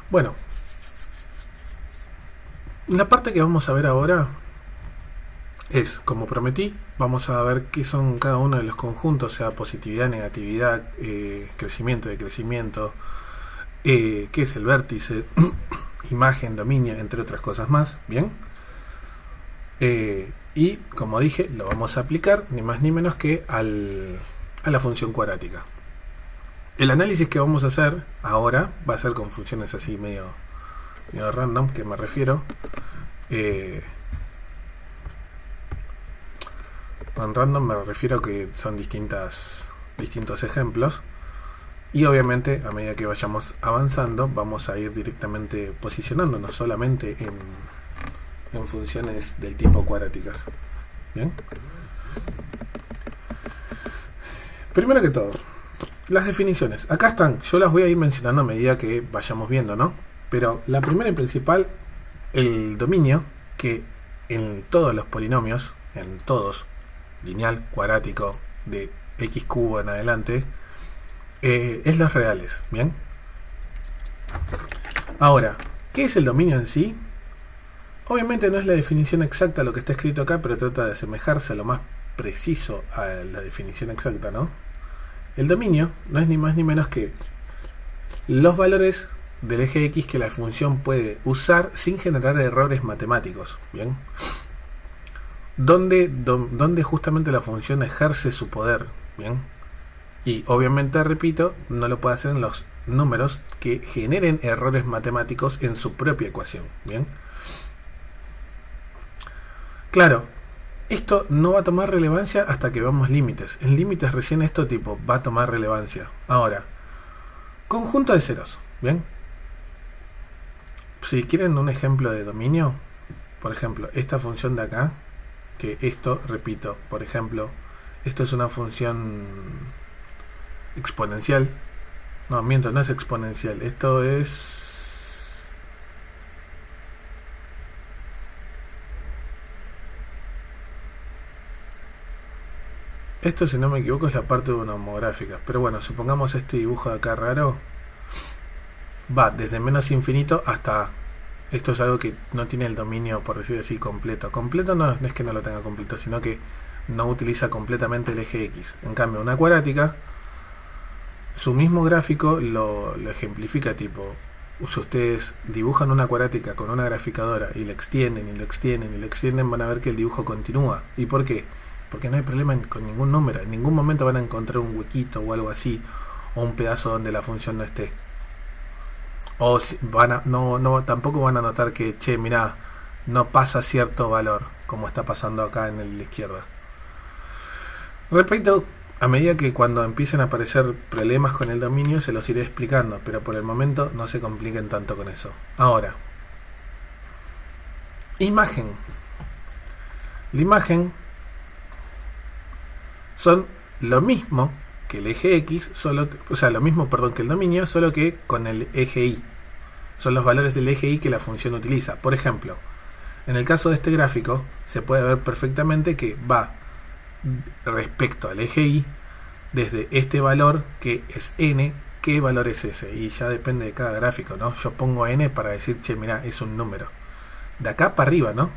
Bueno, la parte que vamos a ver ahora es, como prometí, vamos a ver qué son cada uno de los conjuntos, sea positividad, negatividad, crecimiento, decrecimiento, qué es el vértice, imagen, dominio, entre otras cosas más, ¿bien? Y, como dije, lo vamos a aplicar ni más ni menos que a la función cuadrática. El análisis que vamos a hacer ahora va a ser con funciones así medio random, que me refiero. Con random me refiero que son distintos ejemplos. Y obviamente a medida que vayamos avanzando vamos a ir directamente posicionándonos solamente en funciones del tipo cuadráticas. Bien. Primero que todo, las definiciones. Acá están, yo las voy a ir mencionando a medida que vayamos viendo, ¿no? Pero la primera y principal, el dominio, que en todos los polinomios, en todos, lineal, cuadrático, de x cubo en adelante, es los reales, ¿bien? Ahora, ¿qué es el dominio en sí? Obviamente no es la definición exacta lo que está escrito acá, pero trata de asemejarse a lo más preciso a la definición exacta, ¿no? El dominio no es ni más ni menos que los valores del eje X que la función puede usar sin generar errores matemáticos, ¿bien? Donde justamente la función ejerce su poder, ¿bien? Y obviamente, repito, no lo puede hacer en los números que generen errores matemáticos en su propia ecuación, ¿bien? Claro, esto no va a tomar relevancia hasta que veamos límites. En límites recién esto tipo va a tomar relevancia. Ahora, conjunto de ceros, ¿bien? Si quieren un ejemplo de dominio, por ejemplo, esta función de acá, que esto, repito, por ejemplo, esto es una función exponencial. No, miento, no es exponencial. Esto es... Esto, si no me equivoco, es la parte de una homográfica. Pero bueno, supongamos este dibujo de acá raro. Va desde menos infinito hasta... Esto es algo que no tiene el dominio, por decir así, completo. Completo no es que no lo tenga completo, sino que no utiliza completamente el eje X. En cambio, una cuadrática, su mismo gráfico lo ejemplifica, tipo, si ustedes dibujan una cuadrática con una graficadora y la extienden y lo extienden y lo extienden, van a ver que el dibujo continúa. ¿Y por qué? Porque no hay problema con ningún número. En ningún momento van a encontrar un huequito o algo así, o un pedazo donde la función no esté. O tampoco van a notar que, che, mirá, no pasa cierto valor, como está pasando acá en la izquierda. Repito, a medida que cuando empiecen a aparecer problemas con el dominio se los iré explicando, pero por el momento no se compliquen tanto con eso. Ahora, imagen. La imagen son lo mismo que el eje X, lo mismo, que el dominio, solo que con el eje Y. Son los valores del eje Y que la función utiliza. Por ejemplo, en el caso de este gráfico, se puede ver perfectamente que va respecto al eje Y, desde este valor que es n, ¿qué valor es ese? Y ya depende de cada gráfico, ¿no? Yo pongo n para decir, che, mira, es un número. De acá para arriba, ¿no?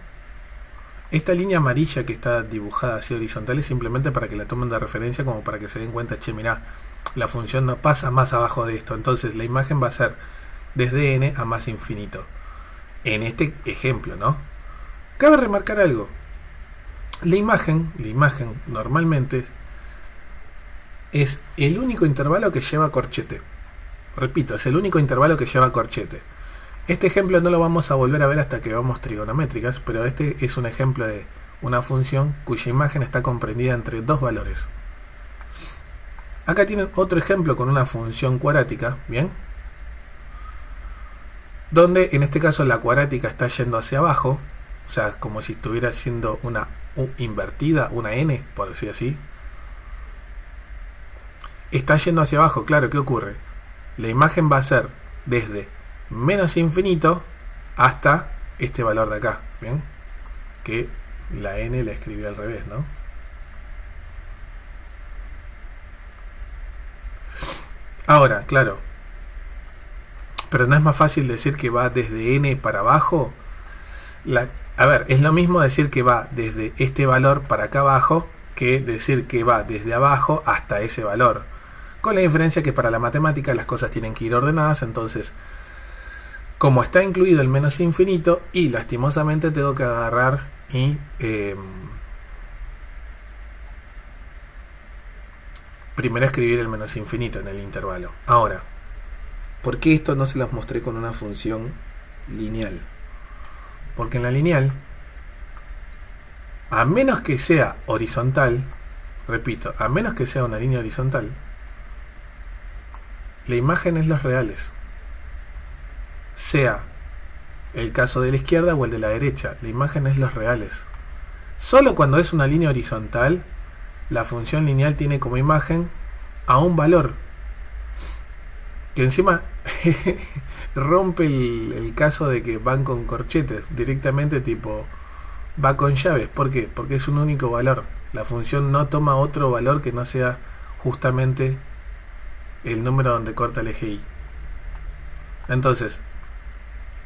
Esta línea amarilla que está dibujada así horizontal es simplemente para que la tomen de referencia, como para que se den cuenta, che, mira, la función no pasa más abajo de esto. Entonces la imagen va a ser desde n a más infinito. En este ejemplo, ¿no? Cabe remarcar algo. La imagen normalmente es el único intervalo que lleva corchete. Repito, es el único intervalo que lleva corchete. Este ejemplo no lo vamos a volver a ver hasta que veamos trigonométricas, pero este es un ejemplo de una función cuya imagen está comprendida entre dos valores. Acá tienen otro ejemplo con una función cuadrática, ¿bien? Donde en este caso la cuadrática está yendo hacia abajo, o sea, como si estuviera haciendo una U invertida, una n, por decir así. Está yendo hacia abajo, claro, ¿qué ocurre? La imagen va a ser desde menos infinito hasta este valor de acá, ¿bien? Que la n la escribí al revés, ¿no? Ahora, claro, Pero no es más fácil decir que va desde n para abajo. A ver, es lo mismo decir que va desde este valor para acá abajo que decir que va desde abajo hasta ese valor. Con la diferencia que para la matemática las cosas tienen que ir ordenadas, entonces, como está incluido el menos infinito, y lastimosamente tengo que agarrar y primero escribir el menos infinito en el intervalo. Ahora, ¿por qué esto no se los mostré con una función lineal? Porque en la lineal, a menos que sea horizontal, repito, a menos que sea una línea horizontal, la imagen es los reales. Sea el caso de la izquierda o el de la derecha, la imagen es los reales. Solo cuando es una línea horizontal, la función lineal tiene como imagen a un valor. Que encima rompe el caso de que van con corchetes, directamente tipo va con llaves. ¿Por qué? Porque es un único valor. La función no toma otro valor que no sea justamente el número donde corta el eje Y. Entonces,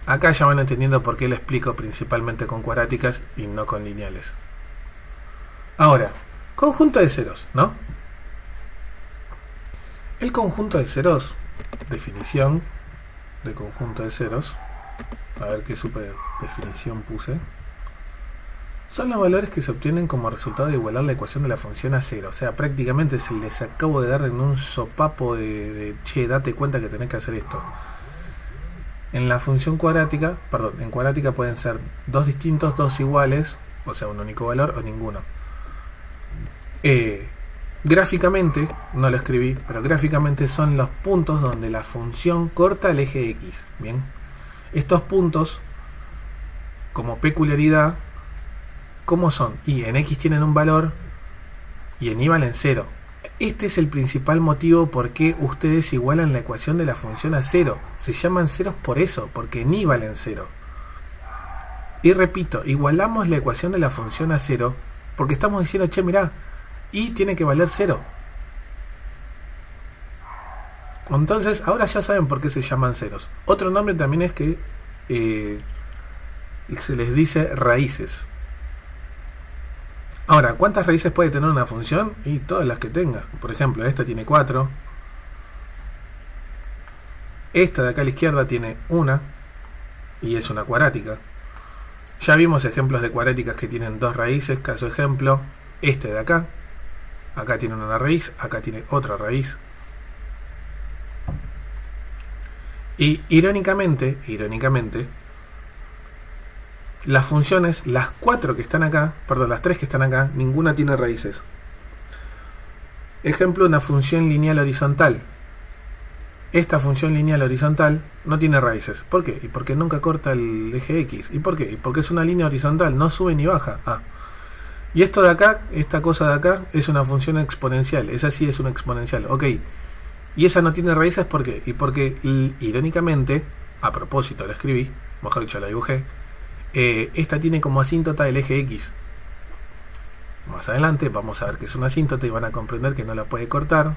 acá ya van entendiendo por qué lo explico principalmente con cuadráticas y no con lineales. Ahora, conjunto de ceros, ¿no? El conjunto de ceros, definición de conjunto de ceros, a ver qué super definición puse, son los valores que se obtienen como resultado de igualar la ecuación de la función a cero. O sea, prácticamente se les acabo de dar en un sopapo de che, date cuenta que tenés que hacer esto. En la función cuadrática, en cuadrática pueden ser dos distintos, dos iguales, o sea, un único valor o ninguno. Gráficamente, no lo escribí, pero gráficamente son los puntos donde la función corta el eje X. Bien, estos puntos, como peculiaridad, ¿cómo son? Y en X tienen un valor y en Y valen 0. Este es el principal motivo por qué ustedes igualan la ecuación de la función a 0. Se llaman ceros por eso, porque en Y valen 0. Y repito, igualamos la ecuación de la función a 0 porque estamos diciendo, che, mirá, Y tiene que valer 0. Entonces, ahora ya saben por qué se llaman ceros. Otro nombre también es que se les dice raíces. Ahora, ¿cuántas raíces puede tener una función? Y todas las que tenga. Por ejemplo, esta tiene 4. Esta de acá a la izquierda tiene 1. Y es una cuadrática. Ya vimos ejemplos de cuadráticas que tienen 2 raíces. Caso ejemplo, este de acá. Acá tiene una raíz, acá tiene otra raíz. Y irónicamente, las funciones, las 4 que están acá, perdón, las 3 que están acá, ninguna tiene raíces. Ejemplo, una función lineal horizontal. Esta función lineal horizontal no tiene raíces. ¿Por qué? Y porque nunca corta el eje X. ¿Y por qué? Y porque es una línea horizontal, no sube ni baja. Y esto de acá, esta cosa de acá, es una función exponencial. Esa sí es una exponencial. Ok. Y esa no tiene raíces, ¿por qué? Y porque, irónicamente, a propósito lo escribí, mejor dicho lo dibujé, esta tiene como asíntota el eje X. Más adelante vamos a ver que es una asíntota y van a comprender que no la puede cortar.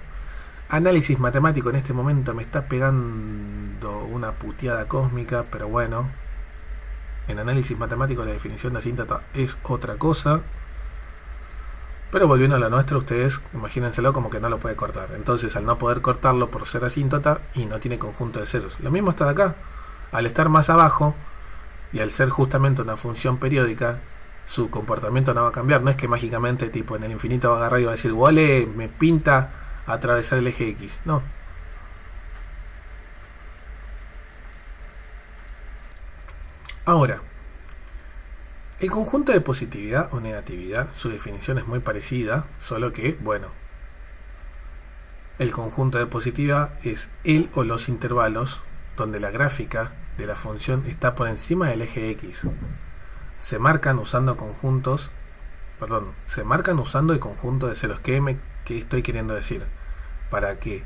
Análisis matemático en este momento me está pegando una puteada cósmica, pero bueno. En análisis matemático la definición de asíntota es otra cosa. Pero volviendo a lo nuestro, ustedes imagínenselo como que no lo puede cortar. Entonces, al no poder cortarlo por ser asíntota, y no tiene conjunto de ceros. Lo mismo está de acá. Al estar más abajo, y al ser justamente una función periódica, su comportamiento no va a cambiar. No es que mágicamente, tipo, en el infinito va a agarrar y va a decir, vale, me pinta atravesar el eje X. No. Ahora, el conjunto de positividad o negatividad, su definición es muy parecida, solo que, bueno, el conjunto de positividad es el o los intervalos donde la gráfica de la función está por encima del eje X. Se marcan usando el conjunto de ceros. ¿Qué estoy queriendo decir? Para que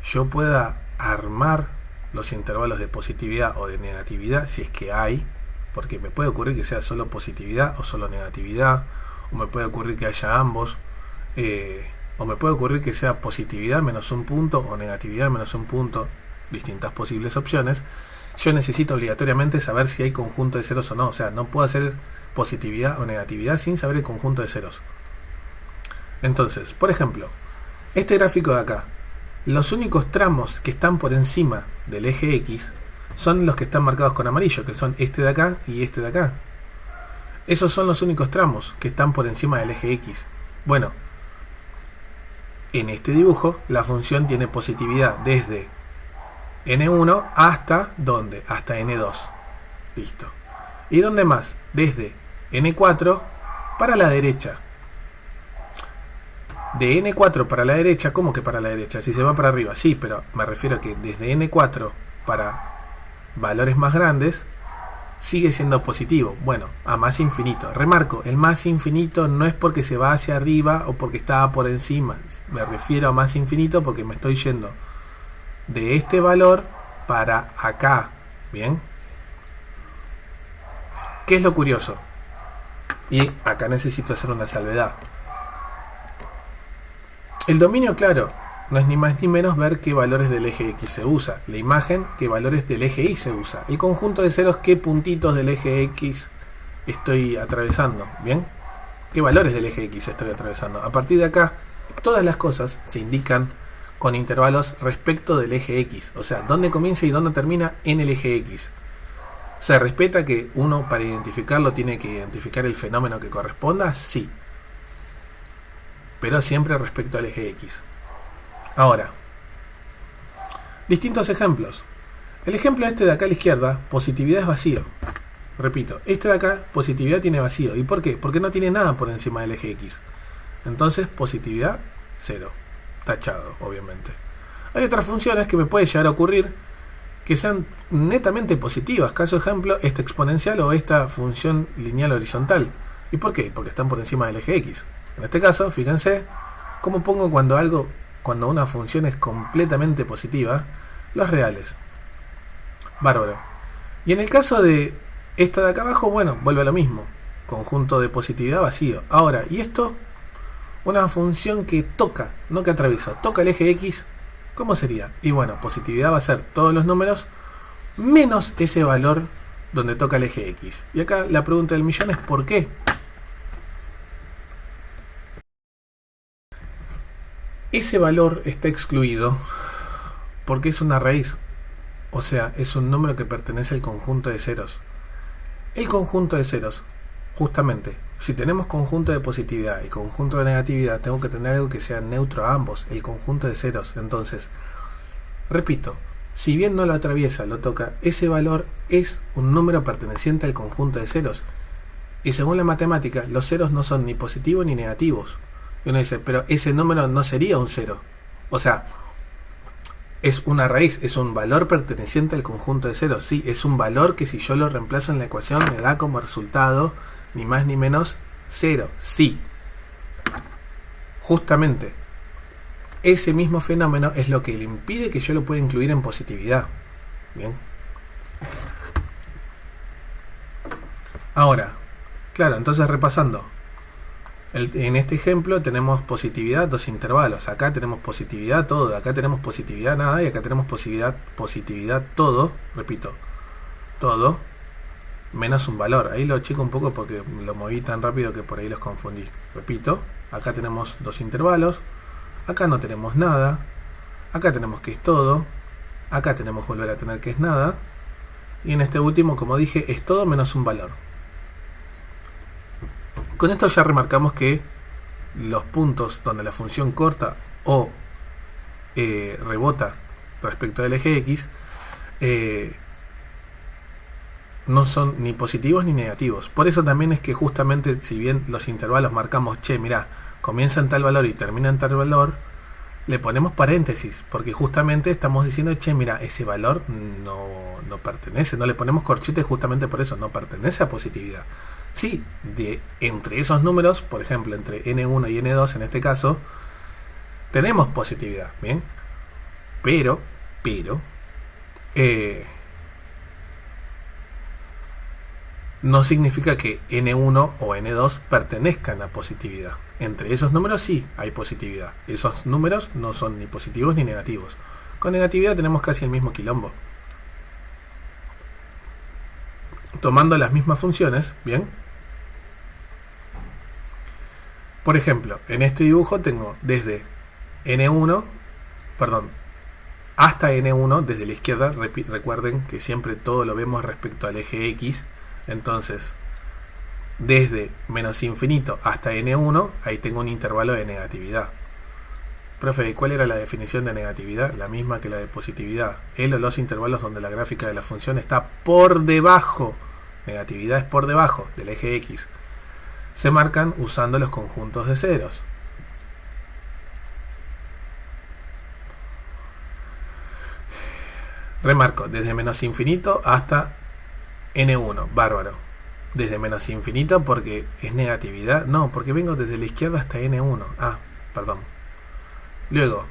yo pueda armar los intervalos de positividad o de negatividad, si es que hay, porque me puede ocurrir que sea solo positividad o solo negatividad, o me puede ocurrir que haya ambos, o me puede ocurrir que sea positividad menos un punto o negatividad menos un punto, distintas posibles opciones, yo necesito obligatoriamente saber si hay conjunto de ceros o no. O sea, no puedo hacer positividad o negatividad sin saber el conjunto de ceros. Entonces, por ejemplo, este gráfico de acá, los únicos tramos que están por encima del eje X son los que están marcados con amarillo, que son este de acá y este de acá. Esos son los únicos tramos que están por encima del eje X. Bueno, en este dibujo la función tiene positividad desde n1 hasta ¿dónde? Hasta n2. Listo. ¿Y dónde más? Desde n4 para la derecha. De n4 para la derecha, ¿cómo que para la derecha? Si se va para arriba, sí, pero me refiero a que desde n4 para valores más grandes sigue siendo positivo. Bueno, a más infinito. Remarco, el más infinito no es porque se va hacia arriba o porque estaba por encima. Me refiero a más infinito porque me estoy yendo de este valor para acá. ¿Bien? ¿Qué es lo curioso? Y acá necesito hacer una salvedad. El dominio, claro, no es ni más ni menos ver qué valores del eje X se usa. La imagen, qué valores del eje Y se usa. El conjunto de ceros, qué puntitos del eje X estoy atravesando. ¿Bien? ¿Qué valores del eje X estoy atravesando? A partir de acá, todas las cosas se indican con intervalos respecto del eje X. O sea, dónde comienza y dónde termina en el eje X. ¿Se respeta que uno para identificarlo tiene que identificar el fenómeno que corresponda? Sí. Pero siempre respecto al eje X. Ahora, distintos ejemplos. El ejemplo este de acá a la izquierda, positividad es vacío. Repito, este de acá, positividad tiene vacío. ¿Y por qué? Porque no tiene nada por encima del eje X. Entonces, positividad, 0. Tachado, obviamente. Hay otras funciones que me puede llegar a ocurrir que sean netamente positivas. Caso ejemplo, esta exponencial o esta función lineal horizontal. ¿Y por qué? Porque están por encima del eje X. En este caso, fíjense cómo pongo cuando una función es completamente positiva, los reales. Bárbaro. Y en el caso de esta de acá abajo, bueno, vuelve a lo mismo. Conjunto de positividad vacío. Ahora, ¿y esto? Una función que toca, no que atraviesa, toca el eje X, ¿cómo sería? Y bueno, positividad va a ser todos los números menos ese valor donde toca el eje X. Y acá la pregunta del millón es ¿por qué? Ese valor está excluido porque es una raíz, o sea, es un número que pertenece al conjunto de ceros. El conjunto de ceros, justamente, si tenemos conjunto de positividad y conjunto de negatividad, tengo que tener algo que sea neutro a ambos, el conjunto de ceros. Entonces, repito, si bien no lo atraviesa, lo toca, ese valor es un número perteneciente al conjunto de ceros. Y según la matemática, los ceros no son ni positivos ni negativos. Y uno dice, pero ese número no sería un cero. O sea, es una raíz, es un valor perteneciente al conjunto de ceros. Sí, es un valor que si yo lo reemplazo en la ecuación me da como resultado, ni más ni menos, 0. Sí. Justamente, ese mismo fenómeno es lo que le impide que yo lo pueda incluir en positividad. Bien. Ahora, claro, entonces repasando. En este ejemplo tenemos positividad, dos intervalos. Acá tenemos positividad todo, acá tenemos positividad nada y acá tenemos positividad todo. Repito, todo menos un valor. Ahí lo checo un poco porque lo moví tan rápido que por ahí los confundí. Repito, acá tenemos dos intervalos, acá no tenemos nada, acá tenemos que es todo, acá tenemos volver a tener que es nada, y en este último, como dije, es todo menos un valor. Con esto ya remarcamos que los puntos donde la función corta o rebota respecto del eje X no son ni positivos ni negativos. Por eso también es que justamente, si bien los intervalos marcamos, che, mirá, comienza en tal valor y termina en tal valor, le ponemos paréntesis, porque justamente estamos diciendo, che, mira, ese valor no pertenece, no le ponemos corchetes justamente por eso, no pertenece a positividad. Sí, entre esos números, por ejemplo, entre n1 y n2 en este caso, tenemos positividad, ¿bien? Pero, no significa que n1 o n2 pertenezcan a positividad. Entre esos números sí hay positividad. Esos números no son ni positivos ni negativos. Con negatividad tenemos casi el mismo quilombo. Tomando las mismas funciones, ¿bien? Por ejemplo, en este dibujo tengo desde n1, perdón, hasta n1 desde la izquierda. Recuerden que siempre todo lo vemos respecto al eje X. Entonces, desde menos infinito hasta n1, ahí tengo un intervalo de negatividad. Profe, ¿cuál era la definición de negatividad? La misma que la de positividad. El o los intervalos donde la gráfica de la función está por debajo. Negatividad es por debajo del eje X. Se marcan usando los conjuntos de ceros. Remarco, desde menos infinito hasta n1, bárbaro. Desde menos infinito porque es negatividad. No, porque vengo desde la izquierda hasta n1. Ah, perdón. Luego,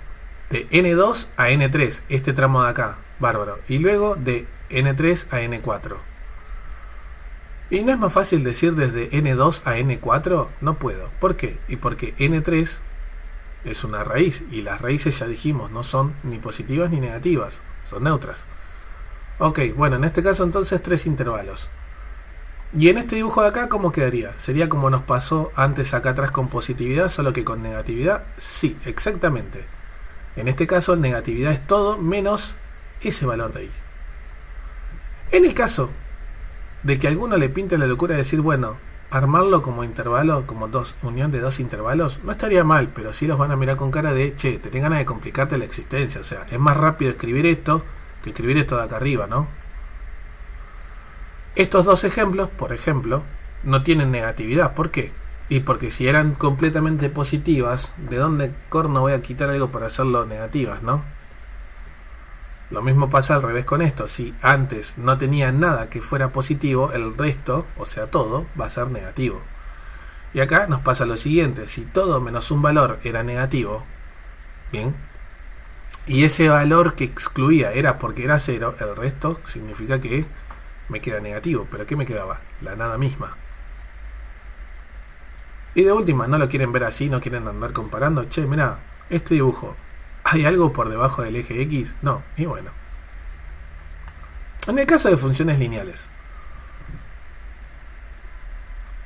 de n2 a n3, este tramo de acá, bárbaro. Y luego de n3 a n4. ¿Y no es más fácil decir desde n2 a n4? No puedo. ¿Por qué? Y porque n3 es una raíz. Y las raíces, ya dijimos, no son ni positivas ni negativas. Son neutras. Ok, bueno, en este caso entonces 3 intervalos. Y en este dibujo de acá, ¿cómo quedaría? ¿Sería como nos pasó antes acá atrás con positividad, solo que con negatividad? Sí, exactamente. En este caso, negatividad es todo menos ese valor de ahí. En el caso de que a alguno le pinte la locura de decir, bueno, armarlo como intervalo, como unión de dos intervalos, no estaría mal, pero sí los van a mirar con cara de, che, te tengan ganas de complicarte la existencia. O sea, es más rápido escribir esto que escribir esto de acá arriba, ¿no? Estos dos ejemplos, por ejemplo, no tienen negatividad. ¿Por qué? Y porque si eran completamente positivas, ¿de dónde corno voy a quitar algo para hacerlo negativas, no? Lo mismo pasa al revés con esto. Si antes no tenía nada que fuera positivo, el resto, o sea todo, va a ser negativo. Y acá nos pasa lo siguiente. Si todo menos un valor era negativo, bien, y ese valor que excluía era porque era cero, el resto significa que me queda negativo. ¿Pero qué me quedaba? La nada misma. Y de última, no lo quieren ver así, no quieren andar comparando. Che, mirá, este dibujo, ¿hay algo por debajo del eje X? No, y bueno. En el caso de funciones lineales.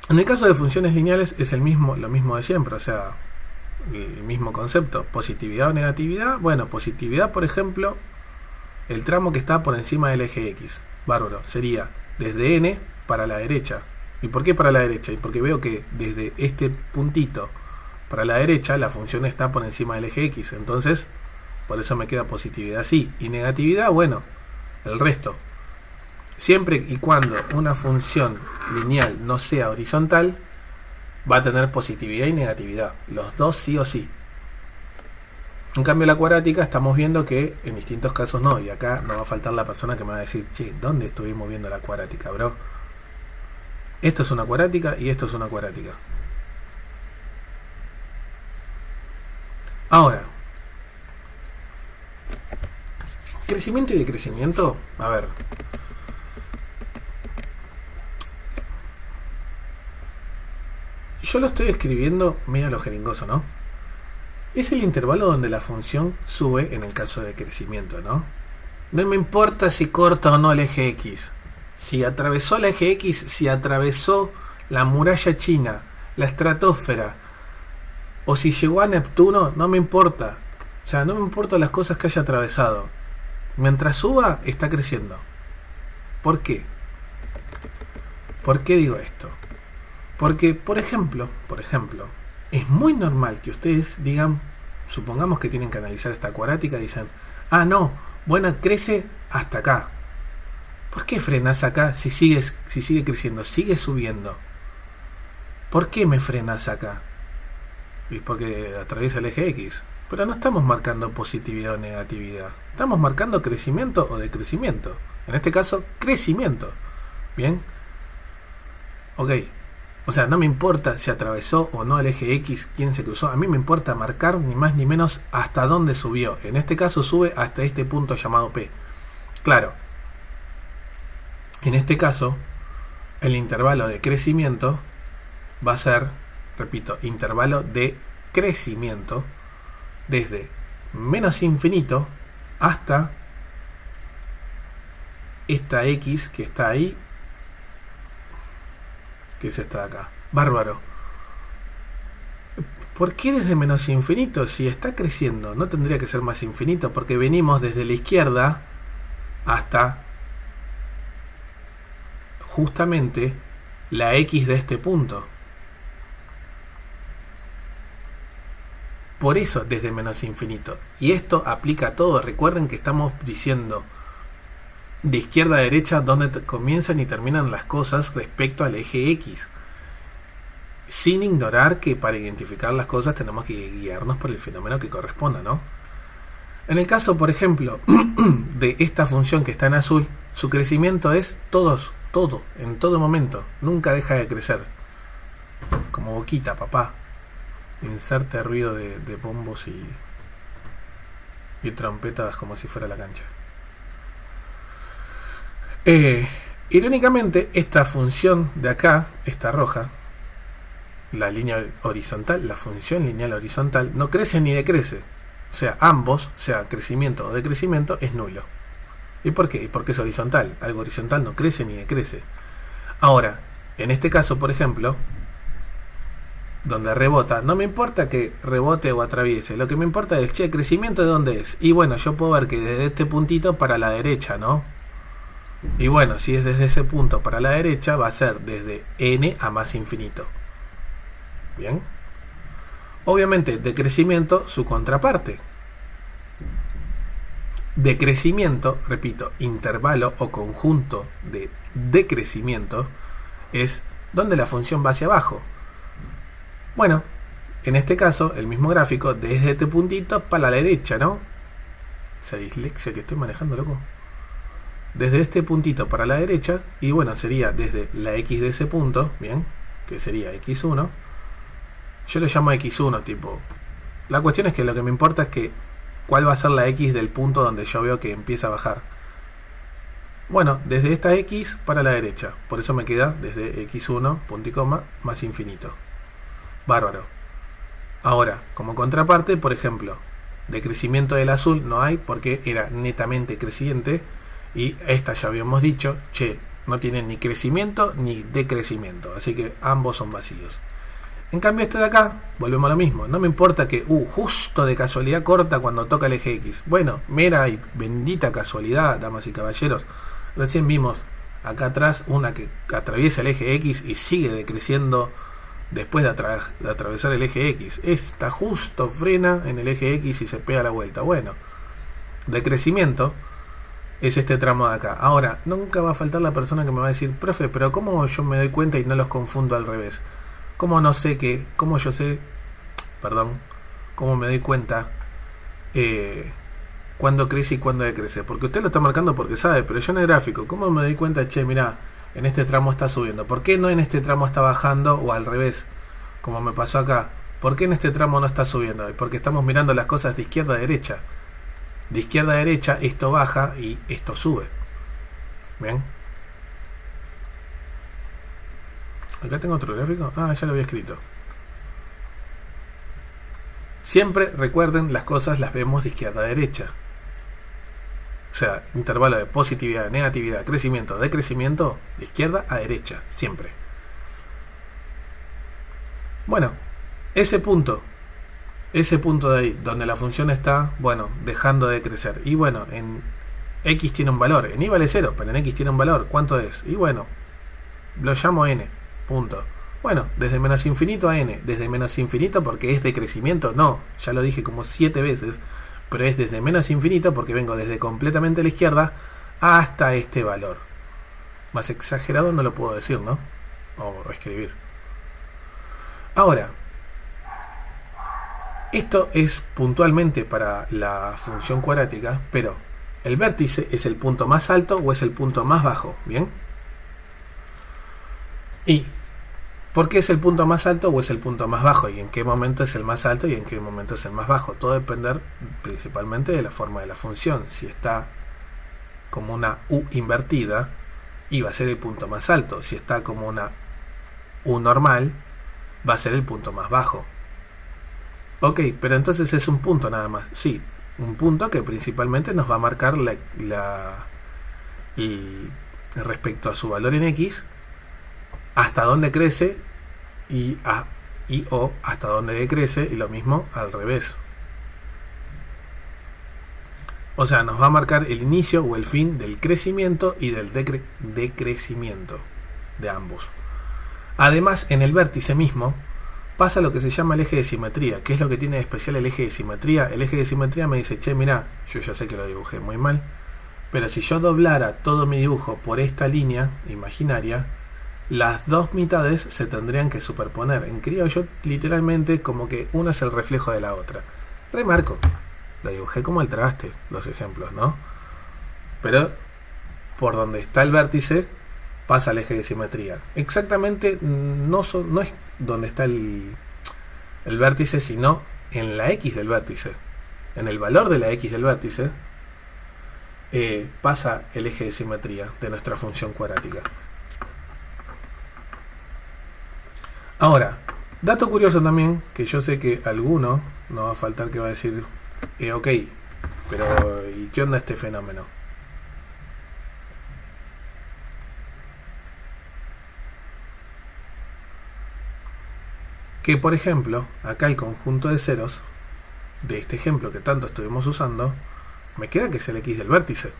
En el caso de funciones lineales es lo mismo de siempre, o sea, el mismo concepto. Positividad o negatividad. Bueno, positividad, por ejemplo, el tramo que está por encima del eje X. Bárbaro, sería desde n para la derecha. ¿Y por qué para la derecha? Y porque veo que desde este puntito para la derecha la función está por encima del eje X. Entonces, por eso me queda positividad así. Y negatividad, bueno, el resto. Siempre y cuando una función lineal no sea horizontal, va a tener positividad y negatividad. Los dos sí o sí. En cambio la cuadrática estamos viendo que en distintos casos no. Y acá no va a faltar la persona que me va a decir, che, ¿dónde estuvimos viendo la cuadrática, bro? Esto es una cuadrática y esto es una cuadrática. Ahora, crecimiento y decrecimiento. A ver. Yo lo estoy escribiendo medio a lo jeringoso, ¿no? Es el intervalo donde la función sube en el caso de crecimiento, ¿no? No me importa si corta o no el eje X. Si atravesó el eje X, si atravesó la muralla china, la estratosfera, o si llegó a Neptuno, no me importa. O sea, no me importan las cosas que haya atravesado. Mientras suba, está creciendo. ¿Por qué? ¿Por qué digo esto? Porque, por ejemplo, es muy normal que ustedes digan, supongamos que tienen que analizar esta cuadrática, dicen, ah, no, bueno, crece hasta acá. ¿Por qué frenas acá si sigue creciendo? Sigue subiendo. ¿Por qué me frenas acá? Y porque atraviesa el eje X. Pero no estamos marcando positividad o negatividad. Estamos marcando crecimiento o decrecimiento. En este caso, crecimiento. ¿Bien? Ok. O sea, no me importa si atravesó o no el eje X, quién se cruzó. A mí me importa marcar ni más ni menos hasta dónde subió. En este caso sube hasta este punto llamado P. Claro. En este caso, el intervalo de crecimiento va a ser, repito, intervalo de crecimiento desde menos infinito hasta esta X que está ahí, que es esta de acá. Bárbaro. ¿Por qué desde menos infinito? Si está creciendo, no tendría que ser más infinito, porque venimos desde la izquierda hasta justamente la X de este punto. Por eso desde menos infinito. Y esto aplica a todo. Recuerden que estamos diciendo de izquierda a derecha dónde comienzan y terminan las cosas respecto al eje X. Sin ignorar que para identificar las cosas tenemos que guiarnos por el fenómeno que corresponda, ¿no? En el caso, por ejemplo, de esta función que está en azul, su crecimiento es todo, en todo momento. Nunca deja de crecer. Como boquita, papá. Inserte ruido de bombos y trompetas como si fuera la cancha. Irónicamente, esta función de acá, esta roja, la línea horizontal, la función lineal horizontal, no crece ni decrece. O sea, ambos, sea crecimiento o decrecimiento, es nulo. ¿Y por qué? Porque es horizontal. Algo horizontal no crece ni decrece. Ahora, en este caso, por ejemplo, donde rebota, no me importa que rebote o atraviese. Lo que me importa es, che, crecimiento de dónde es. Y bueno, yo puedo ver que desde este puntito para la derecha, ¿no? Y bueno, si es desde ese punto para la derecha, va a ser desde n a más infinito. Bien. Obviamente, decrecimiento, su contraparte. Decrecimiento, repito, intervalo o conjunto de decrecimiento es donde la función va hacia abajo. Bueno, en este caso, el mismo gráfico, desde este puntito para la derecha, ¿no? Esa dislexia que estoy manejando, loco. Desde este puntito para la derecha, y bueno, sería desde la X de ese punto, bien, que sería X1. Yo lo llamo X1, tipo. La cuestión es que lo que me importa es que cuál va a ser la X del punto donde yo veo que empieza a bajar. Bueno, desde esta X para la derecha. Por eso me queda desde X1, punto y coma, más infinito. Bárbaro. Ahora, como contraparte, por ejemplo, de crecimiento del azul no hay porque era netamente creciente. Y esta ya habíamos dicho, che, no tiene ni crecimiento ni decrecimiento. Así que ambos son vacíos. En cambio este de acá, volvemos a lo mismo. No me importa que justo de casualidad corta cuando toca el eje X. Bueno, mera y bendita casualidad, damas y caballeros. Recién vimos acá atrás una que atraviesa el eje X y sigue decreciendo después de atravesar el eje X. Esta justo frena en el eje X y se pega la vuelta. Bueno, decrecimiento es este tramo de acá. Ahora, nunca va a faltar la persona que me va a decir, profe, pero ¿cómo yo me doy cuenta y no los confundo al revés? ¿Cómo no sé que, cómo yo sé, perdón, cómo me doy cuenta cuándo crece y cuándo decrece? Porque usted lo está marcando porque sabe, pero yo en el gráfico, ¿cómo me doy cuenta, che, mirá, en este tramo está subiendo? ¿Por qué no en este tramo está bajando o al revés, como me pasó acá? ¿Por qué en este tramo no está subiendo? Porque estamos mirando las cosas de izquierda a derecha. De izquierda a derecha esto baja y esto sube. ¿Bien? Acá tengo otro gráfico. Ah, ya lo había escrito. Siempre recuerden, las cosas las vemos de izquierda a derecha. O sea, intervalo de positividad, negatividad, crecimiento, decrecimiento, de izquierda a derecha. Siempre. Bueno, ese punto de ahí, donde la función está, bueno, dejando de crecer. Y bueno, en X tiene un valor. En Y vale 0, pero en X tiene un valor. ¿Cuánto es? Y bueno, lo llamo N. Punto. Bueno, desde menos infinito a N. Desde menos infinito porque es de crecimiento. No, ya lo dije como 7 veces. Pero es desde menos infinito porque vengo desde completamente a la izquierda hasta este valor. Más exagerado no lo puedo decir, ¿no? O escribir. Ahora, esto es puntualmente para la función cuadrática, pero ¿el vértice es el punto más alto o es el punto más bajo? ¿Bien? ¿Y por qué es el punto más alto o es el punto más bajo? ¿Y en qué momento es el más alto y en qué momento es el más bajo? Todo depende principalmente de la forma de la función. Si está como una U invertida, va a ser el punto más alto. Si está como una U normal, va a ser el punto más bajo. Ok, pero entonces es un punto nada más. Sí, un punto que principalmente nos va a marcar respecto a su valor en X, hasta dónde crece o hasta dónde decrece, y lo mismo al revés. O sea, nos va a marcar el inicio o el fin del crecimiento y del decrecimiento de ambos. Además, en el vértice mismo pasa lo que se llama el eje de simetría. ¿Qué es lo que tiene de especial el eje de simetría? El eje de simetría me dice, che, mirá, yo ya sé que lo dibujé muy mal, pero si yo doblara todo mi dibujo por esta línea imaginaria, las dos mitades se tendrían que superponer. En criollo, literalmente, como que una es el reflejo de la otra. Remarco, lo dibujé como el traste, los ejemplos, ¿no? Pero por donde está el vértice pasa el eje de simetría. Exactamente no es donde está el vértice, sino en la X del vértice. En el valor de la X del vértice pasa el eje de simetría de nuestra función cuadrática. Ahora, dato curioso también, que yo sé que alguno no va a faltar que va a decir, ok, pero ¿y qué onda este fenómeno? Que por ejemplo, acá el conjunto de ceros de este ejemplo que tanto estuvimos usando, me queda que es el X del vértice.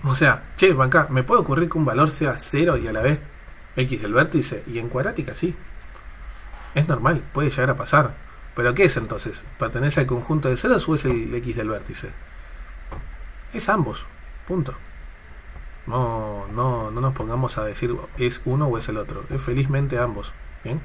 O sea, che, banca, ¿me puede ocurrir que un valor sea 0 y a la vez X del vértice? Y en cuadrática sí. Es normal, puede llegar a pasar. ¿Pero qué es entonces? ¿Pertenece al conjunto de ceros o es el X del vértice? Es ambos. Punto. No nos pongamos a decir es uno o es el otro. Es felizmente ambos. ¿Bien?